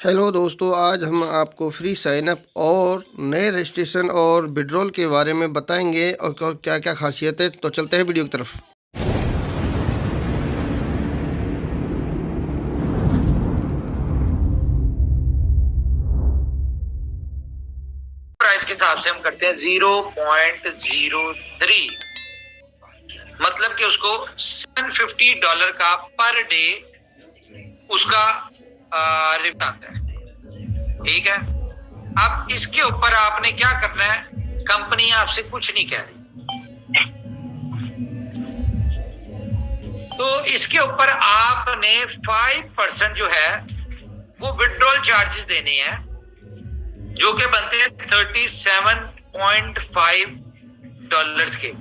Hello दोस्तों, आज हम आपको फ्री साइन अप और नए रजिस्ट्रेशन और विड्रॉल के बारे में बताएंगे और क्या क्या खासियत है। तो चलते हैं वीडियो की तरफ। प्राइस के हिसाब से हम करते हैं 0.03, मतलब कि उसको $750 का पर डे उसका रिटर्न आता है। ठीक है, अब इसके ऊपर आपने क्या करना है, कंपनी आपसे कुछ नहीं कह रही, तो इसके ऊपर आपने 5% जो है वो विड्रॉल चार्जेस देने हैं, जो कि बनते हैं $37.5 के।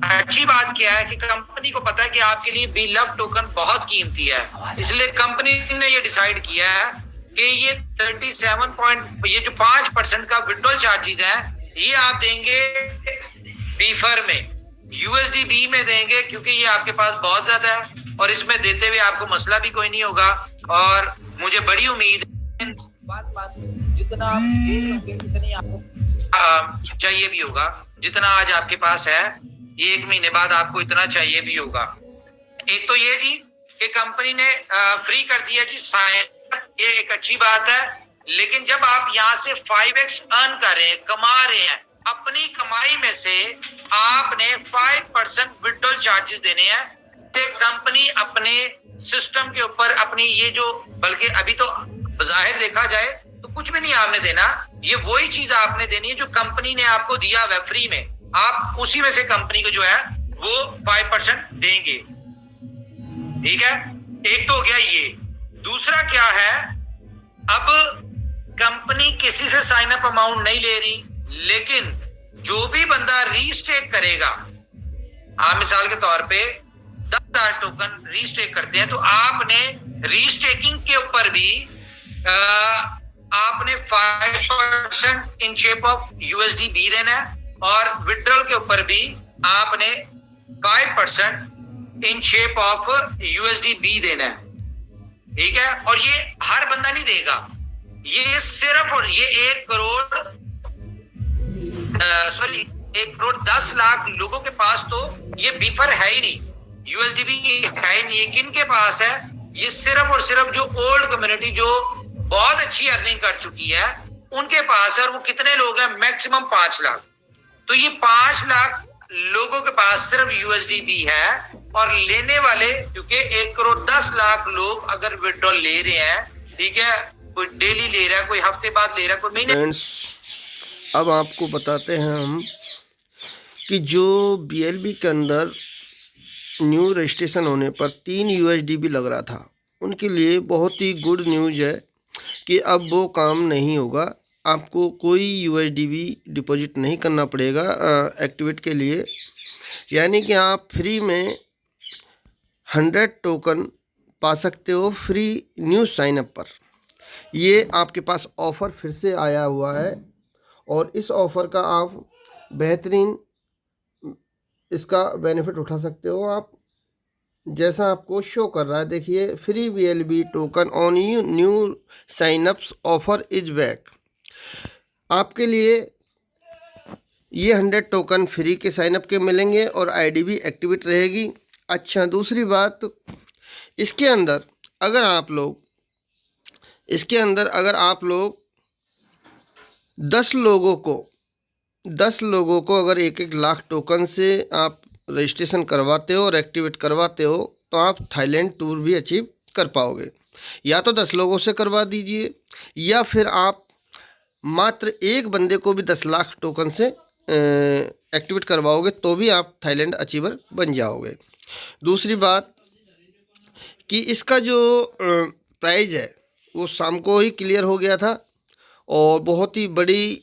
अच्छी बात क्या है कि कंपनी को पता है कि आपके लिए बिलव टोकन बहुत कीमती है, इसलिए कंपनी ने ये डिसाइड किया है कि ये 37 ये जो 5% का विड्रॉल चार्जेस है ये आप देंगे बीफर में, USDB में देंगे, क्योंकि ये आपके पास बहुत ज्यादा है और इसमें देते हुए आपको मसला भी कोई नहीं होगा। और मुझे बड़ी उम्मीद है जितना आप उतनी आपको चाहिए भी होगा, जितना आज आपके पास है ये 1 महीने बाद आपको इतना चाहिए भी होगा। एक तो ये जी कि कंपनी ने फ्री कर दिया जी साइन, ये एक अच्छी बात है, लेकिन जब आप यहाँ से 5x अर्न कर रहे हैं, कमा रहे हैं, अपनी कमाई में से आपने 5% विड्रॉल चार्जेस देने हैं। कंपनी अपने सिस्टम के ऊपर अपनी ये जो, बल्कि अभी तो बाहिर देखा जाए तो कुछ भी नहीं आपने देना, ये वही चीज आपने देनी है जो कंपनी ने आपको दिया हुआ फ्री में, आप उसी में से कंपनी को जो है वो 5% देंगे। ठीक है, एक तो हो गया ये। दूसरा क्या है, अब कंपनी किसी से साइन अप अमाउंट नहीं ले रही, लेकिन जो भी बंदा रीस्टेक करेगा, आप मिसाल के तौर पे 10,000 टोकन रीस्टेक करते हैं, तो आपने रीस्टेकिंग के ऊपर भी आपने 5% इन शेप ऑफ USDB देना है, और विड्रॉल के ऊपर भी आपने 5% इन शेप ऑफ USDB देना है। ठीक है, और ये हर बंदा नहीं देगा, ये सिर्फ ये 1 करोड़ 10 लाख लोगों के पास तो ये बीफर है ही नहीं, USDB है ही नहीं। किन के पास है, ये सिर्फ और सिर्फ जो ओल्ड कम्युनिटी जो बहुत अच्छी अर्निंग कर चुकी है उनके पास है, और वो कितने लोग हैं, मैक्सिमम 5 लाख। तो ये 5 लाख लोगों के पास सिर्फ USDB है, और लेने वाले, क्योंकि 1 करोड़ 10 लाख लोग अगर विड्रॉल ले रहे हैं, ठीक है, कोई डेली ले रहा है, कोई हफ्ते बाद ले रहा है, कोई महीने। फ्रेंड्स, अब आपको बताते हैं हम कि जो BLB के अंदर न्यू रजिस्ट्रेशन होने पर 3 USDB लग रहा था, उनके लिए बहुत ही गुड न्यूज़ है कि अब वो काम नहीं होगा। आपको कोई USDB डिपॉजिट नहीं करना पड़ेगा एक्टिवेट के लिए, यानी कि आप फ्री में 100 टोकन पा सकते हो फ्री न्यू साइन अप पर। ये आपके पास ऑफ़र फिर से आया हुआ है, और इस ऑफ़र का आप बेहतरीन इसका बेनिफिट उठा सकते हो। आप जैसा आपको शो कर रहा है, देखिए, free BLB token on you new sign ups offer is back. आपके लिए ये 100 टोकन फ्री के साइन अप के मिलेंगे और ID भी एक्टिवेट रहेगी। अच्छा, दूसरी बात, इसके अंदर अगर आप लोग 10 लोगों को अगर 1-1 लाख टोकन से आप रजिस्ट्रेशन करवाते हो और एक्टिवेट करवाते हो, तो आप थाईलैंड टूर भी अचीव कर पाओगे। या तो 10 लोगों से करवा दीजिए, या फिर आप मात्र एक बंदे को भी 10 लाख टोकन से एक्टिवेट करवाओगे तो भी आप थाईलैंड अचीवर बन जाओगे। दूसरी बात कि इसका जो प्राइस है वो शाम को ही क्लियर हो गया था, और बहुत ही बड़ी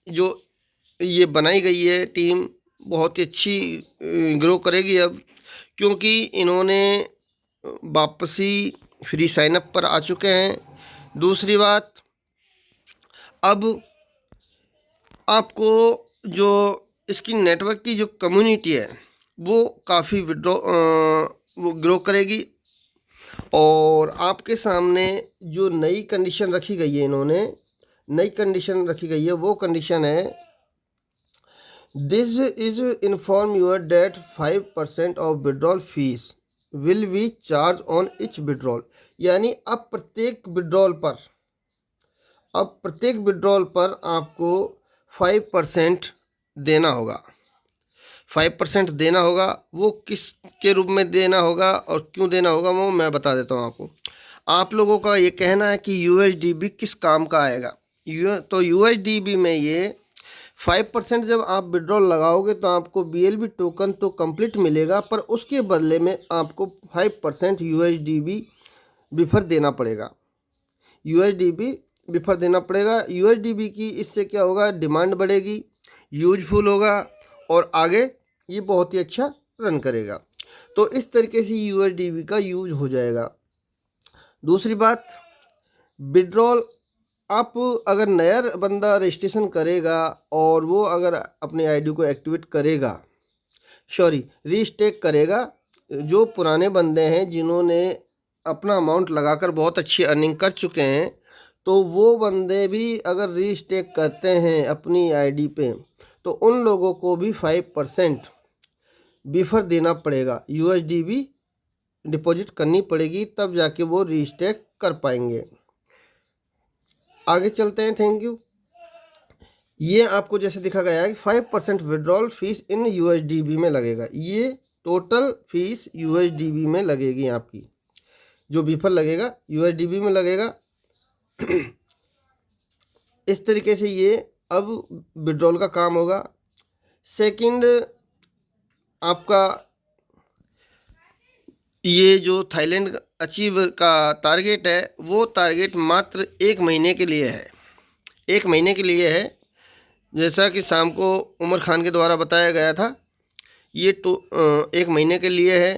जो ये बनाई गई है टीम, बहुत ही अच्छी ग्रो करेगी अब, क्योंकि इन्होंने वापसी फ्री साइन अप पर आ चुके हैं। दूसरी बात, अब आपको जो इसकी नेटवर्क की जो कम्युनिटी है वो काफ़ी वो ग्रो करेगी, और आपके सामने जो नई कंडीशन रखी गई है, इन्होंने नई कंडीशन रखी गई है, वो कंडीशन है this is inform your date 5% of withdrawal fees will be charge on each withdrawal. यानी अब प्रत्येक विड्रॉल पर आपको 5% देना होगा। 5% देना होगा। वो किस के रूप में देना होगा और क्यों देना होगा वो मैं बता देता हूँ आपको। आप लोगों का ये कहना है कि यूएसडीबी किस काम का आएगा। तो यूएसडीबी में ये 5% जब आप विड्रॉल लगाओगे तो आपको बीएलबी टोकन तो कंप्लीट मिलेगा, पर उसके बदले में आपको 5% यूएसडीबी बिफर देना पड़ेगा। यूएसडीबी की इससे क्या होगा, डिमांड बढ़ेगी, यूजफुल होगा और आगे ये बहुत ही अच्छा रन करेगा। तो इस तरीके से यूएसडीबी का यूज हो जाएगा। दूसरी बात, विड्रॉल आप अगर नया बंदा रजिस्ट्रेशन करेगा और वो अगर अपने आईडी को एक्टिवेट करेगा, रीस्टेक करेगा, जो पुराने बंदे हैं जिन्होंने अपना अमाउंट लगाकर बहुत अच्छी अर्निंग कर चुके हैं, तो वो बंदे भी अगर रीस्टेक करते हैं अपनी आईडी पे तो उन लोगों को भी 5% बिफर देना पड़ेगा, यूएसडीबी डिपॉजिट करनी पड़ेगी, तब जाके वो रीस्टेक कर पाएंगे। आगे चलते हैं। Thank you. ये आपको जैसे दिखा गया है कि 5% विड्रॉल फीस इन यूएसडीबी में लगेगा। ये टोटल फीस यूएसडीबी में लगेगी, आपकी जो बिफर लगेगा यूएसडीबी में लगेगा। इस तरीके से ये अब विड्रॉल का काम होगा। सेकंड, आपका ये जो थाईलैंड अचीव का टारगेट है वो टारगेट मात्र 1 महीने के लिए है। 1 महीने के लिए है, जैसा कि शाम को उमर खान के द्वारा बताया गया था। ये तो 1 महीने के लिए है।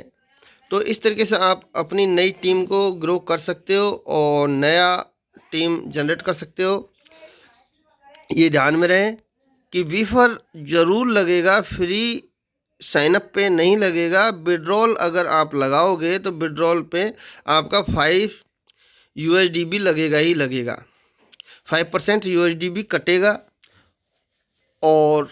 तो इस तरीके से आप अपनी नई टीम को ग्रो कर सकते हो और नया टीम जनरेट कर सकते हो। ये ध्यान में रहे कि विफर ज़रूर लगेगा, फ्री साइनअप पे नहीं लगेगा। विड्रॉल अगर आप लगाओगे तो विड्रॉल पे आपका 5 यूएसडीबी लगेगा ही लगेगा, 5% यूएसडीबी कटेगा। और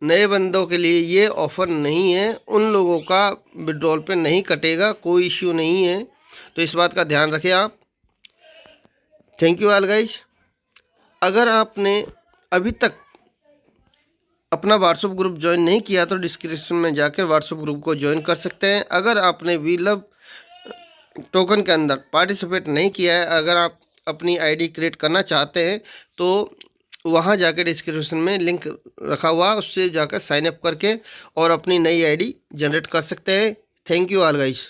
नए बंदों के लिए ये ऑफ़र नहीं है, उन लोगों का विड्रॉल पे नहीं कटेगा, कोई इश्यू नहीं है। तो इस बात का ध्यान रखें आप। Thank you all guys. अगर आपने अभी तक अपना व्हाट्सएप ग्रुप ज्वाइन नहीं किया तो डिस्क्रिप्शन में जाकर व्हाट्सएप ग्रुप को ज्वाइन कर सकते हैं। अगर आपने वी लव टोकन के अंदर पार्टिसिपेट नहीं किया है, अगर आप अपनी आईडी क्रिएट करना चाहते हैं तो वहां जाकर डिस्क्रिप्शन में लिंक रखा हुआ, उससे जाकर साइन अप करके और अपनी नई आईडी जनरेट कर सकते हैं। Thank you all guys.